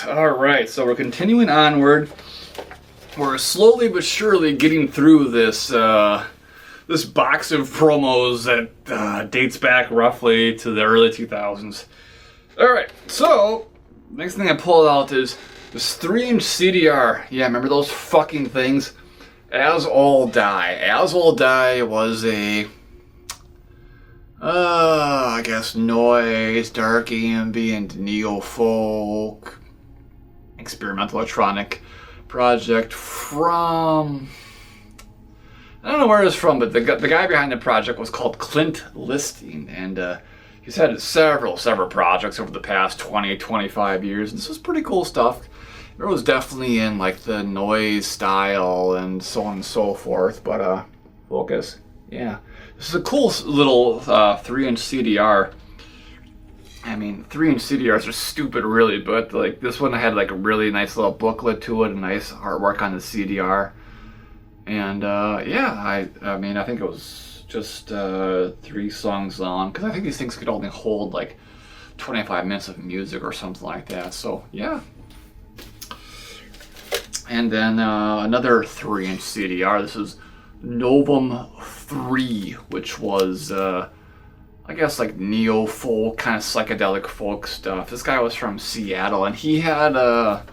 All right. So we're continuing onward. We're slowly but surely getting through this this box of promos that dates back roughly to the early 2000s. All right. So next thing I pulled out is this 3-inch CDR. Yeah, remember those fucking things? As All Die. As All Die was a I guess noise, dark ambient, neo-folk, experimental electronic project from... I don't know where it's from, but the guy behind the project was called Clint Listing, and he's had several projects over the past 20-25 years, and this was pretty cool stuff. It was definitely in like the noise style and so on and so forth, but focus, yeah. This is a cool little 3-inch CDR. I mean, 3-inch CDRs are stupid, really, but like this one had like a really nice little booklet to it, a nice artwork on the CDR, and yeah, I mean, I think it was just 3 songs long, because I think these things could only hold like 25 minutes of music or something like that. So yeah. And then another 3-inch CDR. This is Novum 3, which was, I guess, like neo-folk, kind of psychedelic folk stuff. This guy was from Seattle, and he had I'm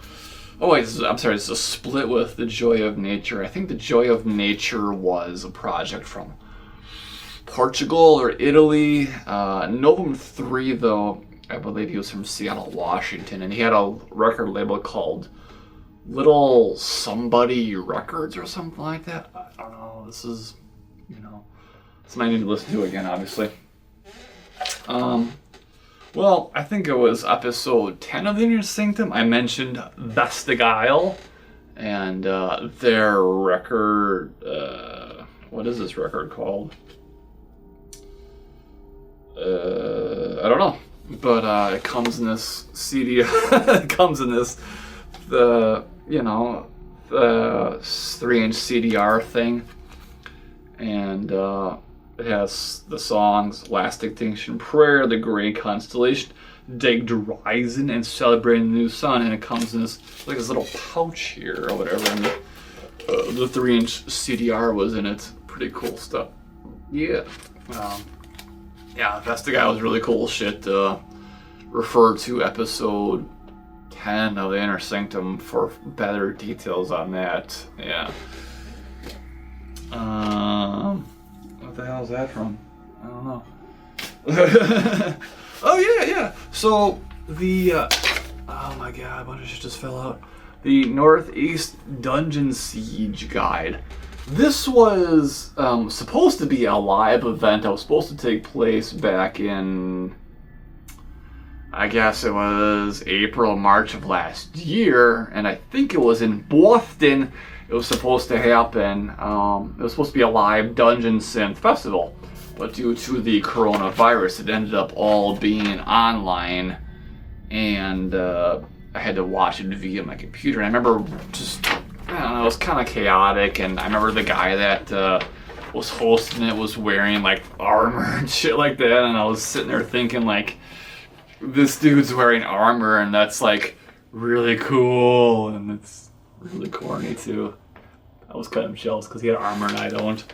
sorry, it's a split with The Joy of Nature. I think The Joy of Nature was a project from Portugal or Italy. Novum 3, though, I believe he was from Seattle, Washington, and he had a record label called Little Somebody Records or something like that. I don't know. This is, something I need to listen to again, obviously. Well, I think it was episode 10 of the Inner Sanctum. I mentioned Vestigile and their record. What is this record called? I don't know. But it comes in this CD. It comes in this the 3-inch CDR thing, and it has the songs Last Extinction Prayer, The Great Constellation, Dig Horizon, and Celebrating the New Sun, and it comes in this like this little pouch here or whatever, and the 3-inch CDR was in it. Pretty cool stuff. Yeah. Yeah, Vestigile was really cool shit. Refer to episode 10 of the Inner Sanctum for better details on that. Yeah. What the hell is that from? I don't know. Oh yeah. So the oh my god, a bunch of shit just fell out. The Northeast Dungeon Siege Guide. This was supposed to be a live event that was supposed to take place back in, I guess it was April, March of last year, and I think it was in Boston. It was supposed to happen. It was supposed to be a live Dungeon Synth festival, but due to the coronavirus, it ended up all being online, and I had to watch it via my computer. And I remember I don't know, it was kind of chaotic, and I remember the guy that was hosting it was wearing like armor and shit like that, and I was sitting there thinking like, this dude's wearing armor, and that's like really cool, and it's really corny too. I was kind of jealous because he had armor and I don't.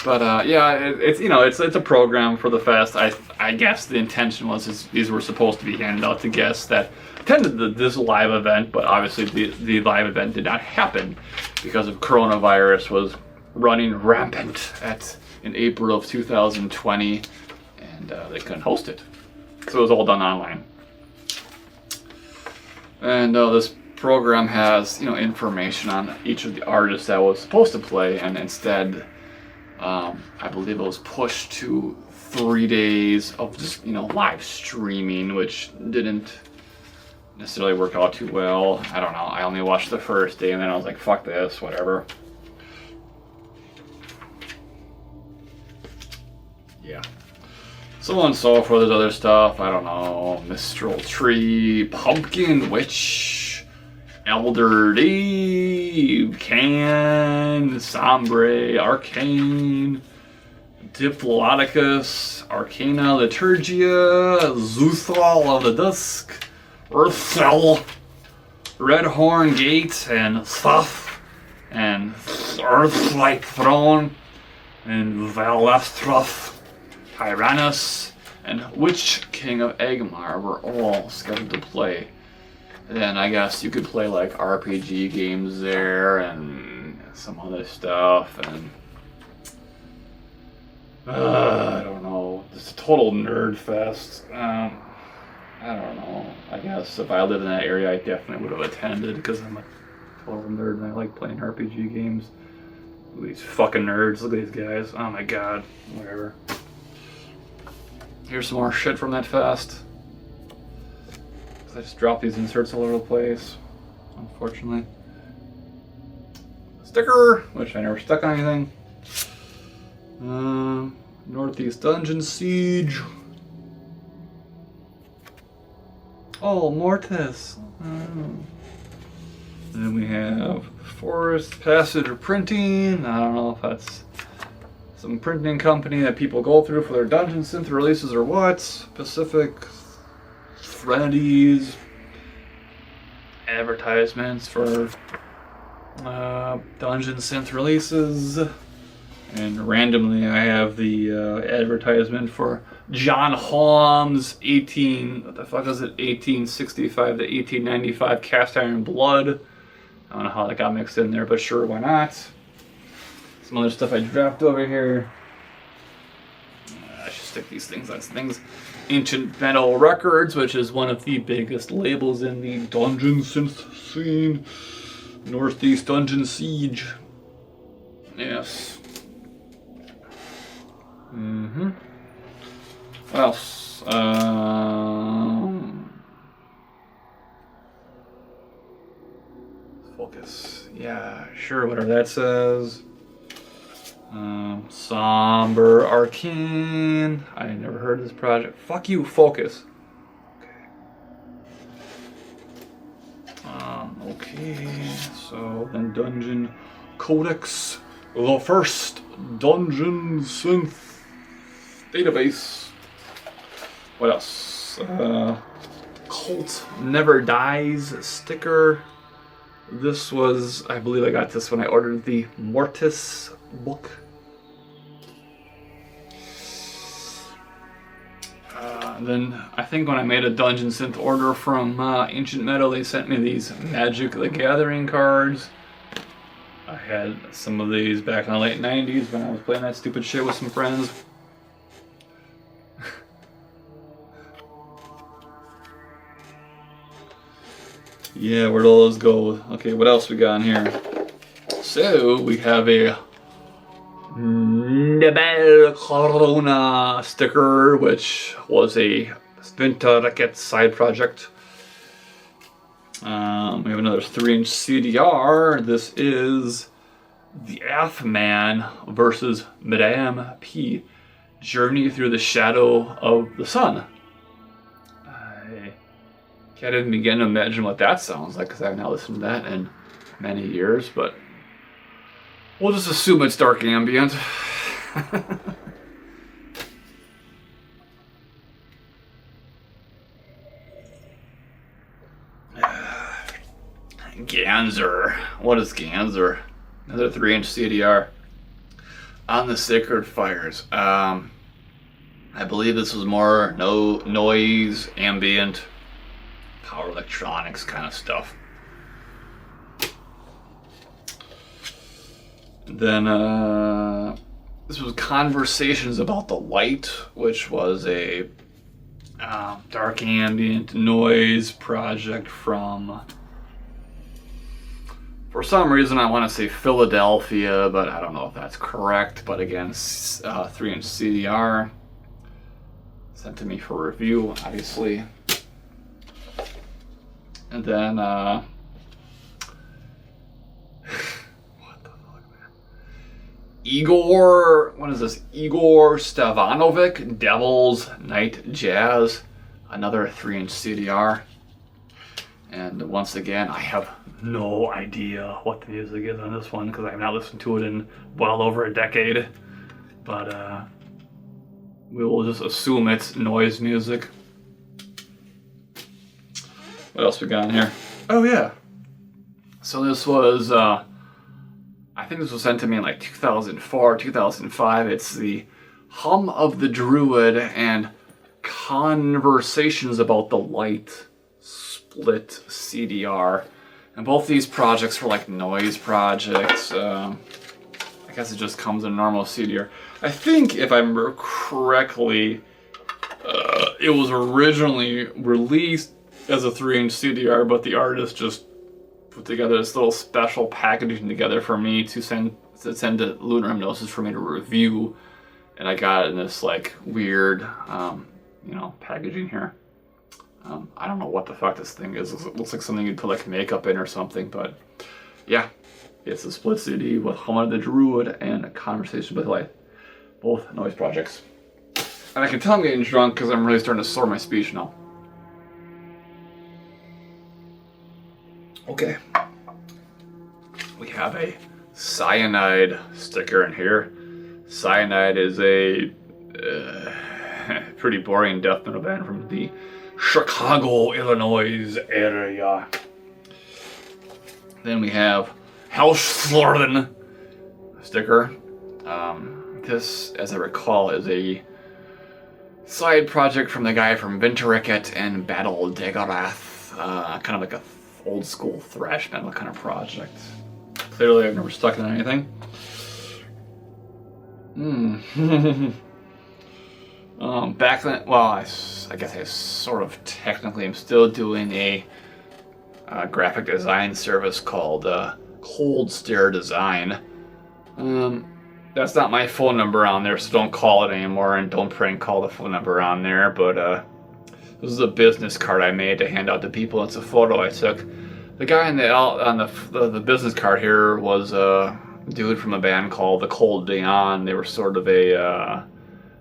But yeah, it's a program for the fest. I guess the intention was these were supposed to be handed out to guests that attended this live event, but obviously the live event did not happen because of coronavirus was running rampant in April of 2020. And they couldn't host it, so it was all done online. And this program has information on each of the artists that was supposed to play, and instead I believe it was pushed to 3 days of just live streaming, which didn't necessarily work out too well. I don't know, I only watched the first day, and then I was like, fuck this, whatever. Yeah. So on and so forth, there's other stuff, I don't know, Mistral Tree, Pumpkin Witch, Elder Eve, Can, Sombre, Arcane, Diplodocus, Arcana, Liturgia, Zuthal of the Dusk, Earthfell, Redhorn Gate, and Thoth, and Earthlight Throne, and Valestroth, Tyrannus, and Witch King of Agmar were all scheduled to play. And then I guess you could play like RPG games there and some other stuff, and I don't know. It's a total nerd fest. I don't know. I guess if I lived in that area, I definitely would have attended because I'm a total nerd and I like playing RPG games. Look at these fucking nerds. Look at these guys. Oh my god. Whatever. Here's some more shit from that fest. I just dropped these inserts all over the place, unfortunately. Sticker, which I never stuck on anything. Northeast Dungeon Siege. Oh, Mortis. And then we have Forest Passage or Printing. I don't know if that's some printing company that people go through for their Dungeon Synth releases or what. Pacific Threadies. Advertisements for Dungeon Synth releases. And randomly I have the advertisement for John Holm's 1865 to 1895 Cast Iron Blood. I don't know how that got mixed in there, but sure, why not? Some other stuff I dropped over here. I should stick these things on things. Ancient Metal Records, which is one of the biggest labels in the Dungeon Synth scene. Northeast Dungeon Siege. Yes. What else? Focus. Yeah, sure, whatever that says. Somber Arcane. I never heard of this project. Fuck you, Focus. Okay, so then Dungeon Codex. The first Dungeon Synth database. What else? Cult Never Dies sticker. This was, I believe I got this when I ordered the Mortis book. Then I think when I made a Dungeon Synth order from Ancient Metal, they sent me these Magic the Gathering cards. I had some of these back in the late 90s when I was playing that stupid shit with some friends. Yeah, where'd all those go? Okay, what else we got in here? So, we have a Nebel Corona sticker, which was a Splinter side project. We have another 3-inch CDR. This is the Athman versus Madame P. Journey Through the Shadow of the Sun. I can't even begin to imagine what that sounds like because I've not listened to that in many years, but we'll just assume it's dark ambient. Ganzer. What is Ganzer? Another 3-inch CDR. On the Sacred Fires. I believe this was more noise, ambient, power electronics kind of stuff. Then this was Conversations About the Light, which was a dark ambient noise project from, for some reason I want to say Philadelphia, but I don't know if that's correct. But again, 3-inch CDR. Sent to me for review, obviously. And then what the fuck, man? Igor, what is this? Igor Stavanovic, Devil's Night Jazz. Another 3-inch CDR. And once again, I have no idea what the music is on this one because I have not listened to it in well over a decade. But we will just assume it's noise music. What else we got in here? Oh yeah. So this was, I think this was sent to me in like 2004, 2005. It's the Hum of the Druid and Conversations About the Light split CDR. And both these projects were like noise projects. I guess it just comes in a normal CDR. I think, if I remember correctly, it was originally released as a 3-inch CDR, but the artist just put together this little special packaging together for me to send to Lunar Hypnosis for me to review, and I got it in this like weird, packaging here. I don't know what the fuck this thing is. It looks like something you'd put like makeup in or something, but yeah, it's a split CD with Hum of the Druid and A Conversation with Light, both noise projects. And I can tell I'm getting drunk because I'm really starting to slur my speech now. Okay, we have a Cyanide sticker in here. Cyanide is a pretty boring death metal band from the Chicago, Illinois area. Then we have Hellslorden sticker. This, as I recall, is a side project from the guy from Winterricket and Battle Dagorath. Kind of like a old school thrash metal kind of project. Clearly I've never stuck in anything. Back then, well, I guess I sort of technically am still doing a graphic design service called Cold Stare Design. That's not my phone number on there, so don't call it anymore, and don't prank call the phone number on there, but this is a business card I made to hand out to people. It's a photo I took. The guy on the business card here was a dude from a band called The Cold Dawn. They were sort of a,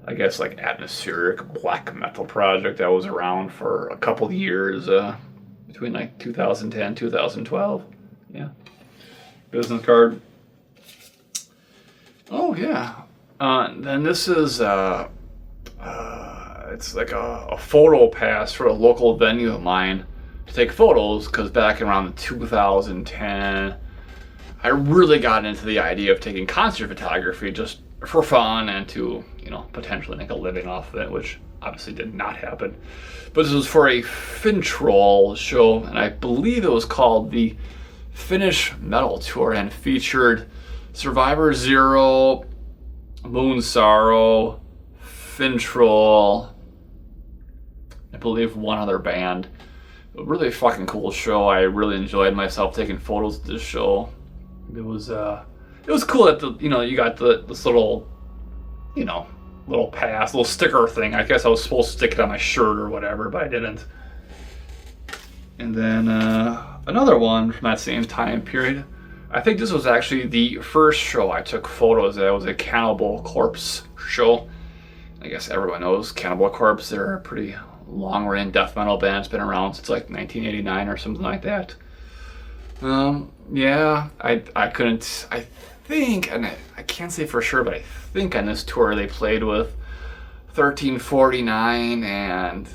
I guess, like atmospheric black metal project that was around for a couple of years, between like 2010, 2012. Yeah. Business card. Oh, yeah. Then this is, it's like a photo pass for a local venue of mine to take photos, because back around 2010, I really got into the idea of taking concert photography just for fun and to, potentially make a living off of it, which obviously did not happen. But this was for a Fintroll show, and I believe it was called the Finnish Metal Tour, and featured Survivor Zero, Moon Sorrow, Fintroll, I believe one other band. A really fucking cool show. I really enjoyed myself taking photos of this show. It was cool that you got this little, little pass, little sticker thing. I guess I was supposed to stick it on my shirt or whatever, but I didn't. And then another one from that same time period. I think this was actually the first show I took photos at. It was a Cannibal Corpse show. I guess everyone knows Cannibal Corpse. They're a pretty long-running death metal band. It's been around since like 1989 or something like that. Yeah, I couldn't, I think, and I can't say for sure, but I think on this tour they played with 1349 and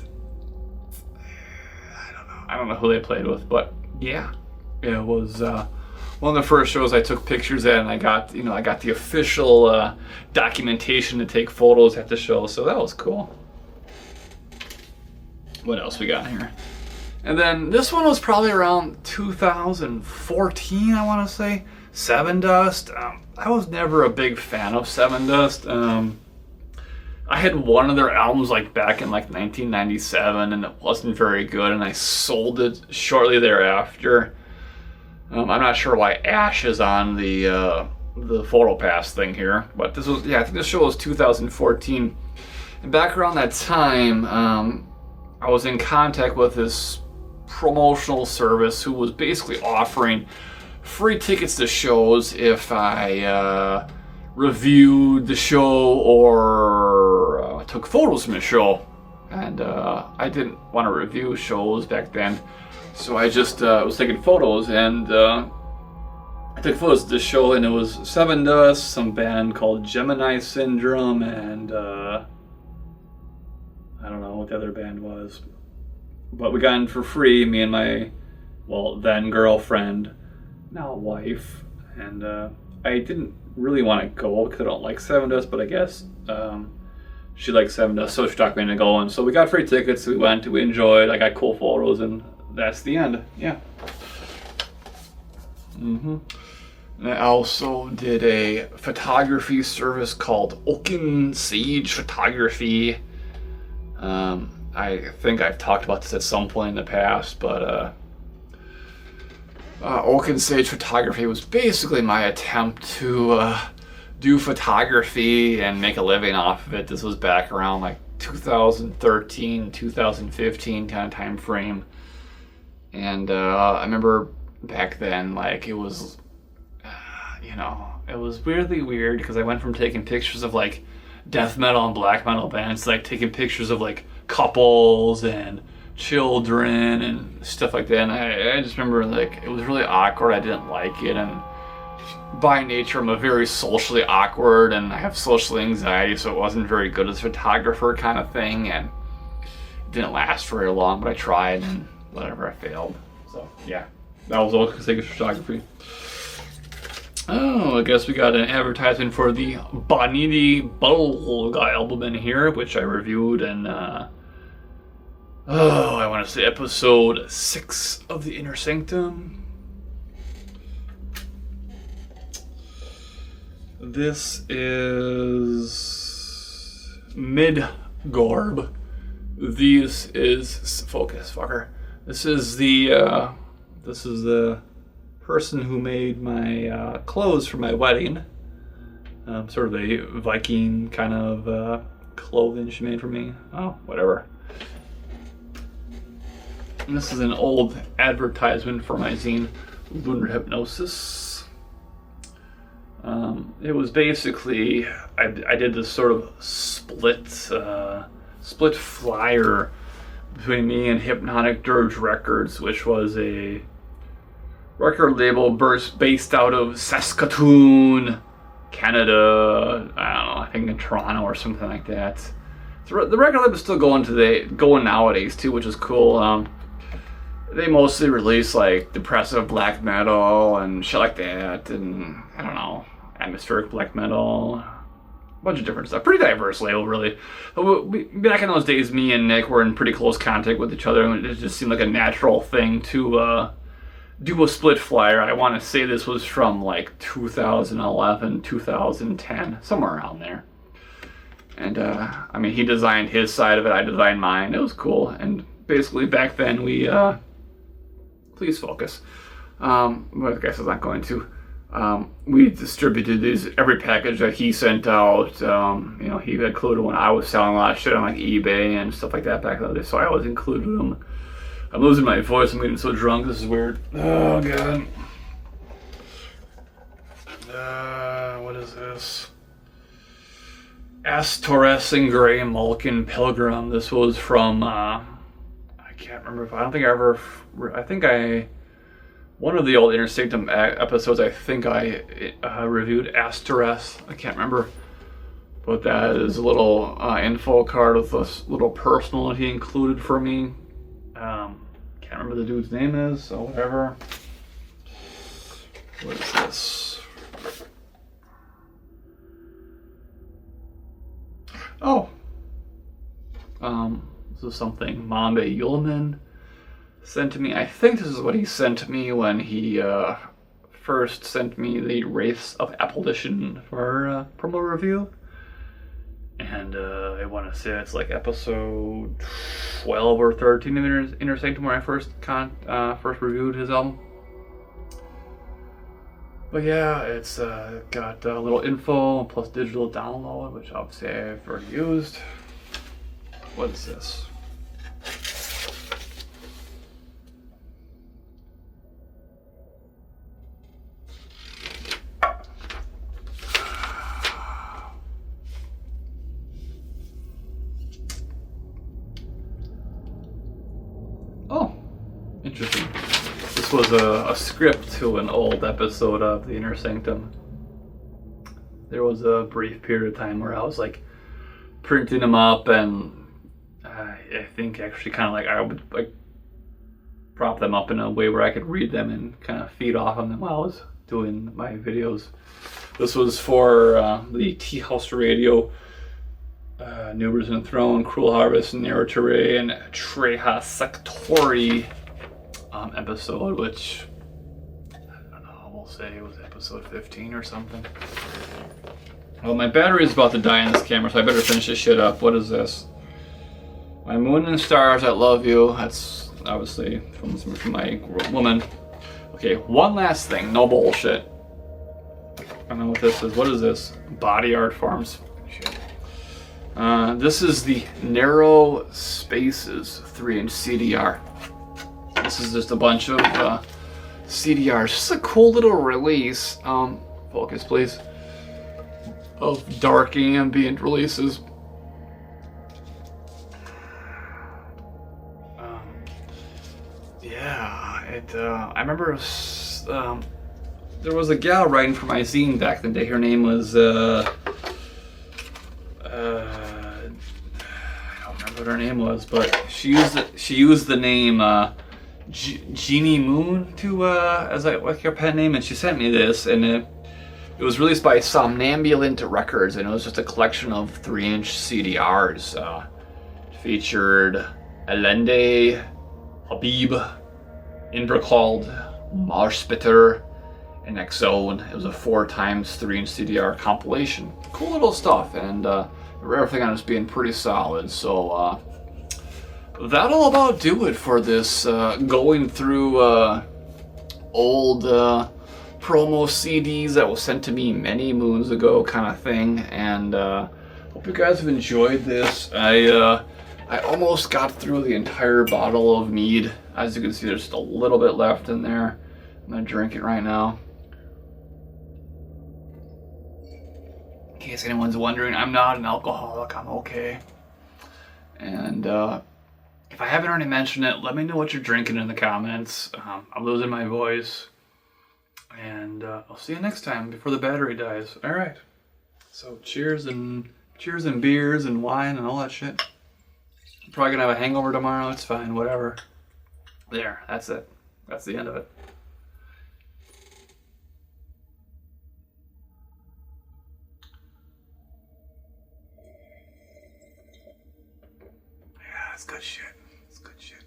I don't know who they played with, but yeah, it was one of the first shows I took pictures at, and I got the official documentation to take photos at the show, so that was cool. What else we got here? And then this one was probably around 2014, I want to say. Sevendust. I was never a big fan of Sevendust. I had one of their albums like back in like 1997, and it wasn't very good, and I sold it shortly thereafter. I'm not sure why Ash is on the photo pass thing here, but this was, I think this show was 2014. And back around that time, I was in contact with this promotional service who was basically offering free tickets to shows if I reviewed the show or took photos from the show. And I didn't want to review shows back then, so I just was taking photos, and I took photos of this show, and it was Sevendust, some band called Gemini Syndrome, and what the other band was. But we got in for free, me and my, then girlfriend, now wife. And I didn't really want to go because I don't like Seven Dust, but I guess she likes Seven Dust, so she talked me into going. So we got free tickets, we went, we enjoyed, I got cool photos, and that's the end. Yeah. And I also did a photography service called Oaken Sage Photography. I think I've talked about this at some point in the past, but Oaken Sage Photography was basically my attempt to do photography and make a living off of it. This was back around like 2013, 2015 kind of time frame. And I remember back then, like, it was, it was weirdly weird because I went from taking pictures of like death metal and black metal bands to like taking pictures of like couples and children and stuff like that. And I just remember, like, it was really awkward. I didn't like it, and by nature I'm a very socially awkward and I have social anxiety, so it wasn't very good as a photographer kind of thing, and it didn't last very long, but I tried and whatever, I failed. So yeah, that was all because I photography. Oh, I guess we got an advertisement for the Boniti Olga album in here, which I reviewed in I want to say episode 6 of the Inner Sanctum. This is Midgorb. This is focus, fucker. This is the person who made my clothes for my wedding. Sort of a Viking kind of clothing she made for me. Oh, whatever. And this is an old advertisement for my zine, Lunar Hypnosis. It was basically, I did this sort of split flyer between me and Hypnotic Dirge Records, which was a record label based out of Saskatoon, Canada. I don't know, I think in Toronto or something like that. So the record label is still going nowadays too, which is cool. They mostly release like depressive black metal and shit like that, and I don't know, atmospheric black metal, a bunch of different stuff. Pretty diverse label, really. Back in those days, me and Nick were in pretty close contact with each other, and it just seemed like a natural thing to do a split flyer. I want to say this was from like 2011, 2010, somewhere around there. And I mean, he designed his side of it, I designed mine. It was cool. And basically back then we please focus. But I guess I'm not going to. We distributed every package that he sent out. He included when I was selling a lot of shit on like eBay and stuff like that back then, so I always included them. I'm losing my voice. I'm getting so drunk. This is weird. Oh god. What is this? Astores and Grey Mulkin Pilgrim. This was from I can't remember if one of the old Inner Sanctum episodes, I think I reviewed Astores. I can't remember. But that is a little info card with this little personal that he included for me. Can't remember the dude's name is, so whatever. What is this? Oh. This is something Mambe Yulman sent to me. I think this is what he sent to me when he first sent me the Wraiths of Apparition for promo review. And I want to say it's like episode 12 or 13 of Inner Sanctum where I first reviewed his album. But yeah, it's got a little info plus digital download, which obviously I've already used. What is this? Oh, interesting. This was a script to an old episode of the Inner Sanctum. There was a brief period of time where I was like printing them up, and I think actually kind of like I would like prop them up in a way where I could read them and kind of feed off on them while I was doing my videos. This was for the Tea House Radio, Nubers and Throne, Cruel Harvest, Narrow Teray, and Treha Sectori episode, which I don't know, we'll say it was episode 15 or something. Well, my battery is about to die in this camera, so I better finish this shit up. What is this? My moon and stars, I love you. That's obviously from my woman. Okay, one last thing, no bullshit. I don't know what this is. What is this? Body art forms. Shit. This is the Narrow Spaces 3-inch CDR. This is just a bunch of CDRs. Just a cool little release. Focus, please. Of dark ambient releases. I remember there was a gal writing for my zine back in the day. Her name was I don't remember what her name was, but she used the name Jeannie Moon to as like her pen name, and she sent me this, and it was released by Somnambulant Records, and it was just a collection of 3-inch CDRs. Featured Allende, Habib, Invercalled, Marspitter, and Exone. It was a 4x3-inch CDR compilation. Cool little stuff, and everything on it's being pretty solid. So that'll about do it for this going through old promo CDs that was sent to me many moons ago kind of thing. And hope you guys have enjoyed this. I almost got through the entire bottle of Mead. As you can see, there's just a little bit left in there. I'm gonna drink it right now. In case anyone's wondering, I'm not an alcoholic, I'm okay. And if I haven't already mentioned it, let me know what you're drinking in the comments. I'm losing my voice. And I'll see you next time before the battery dies. All right. So cheers and beers and wine and all that shit. I'm probably gonna have a hangover tomorrow. It's fine, whatever. There, that's it. That's the end of it. Yeah, it's good shit. It's good shit.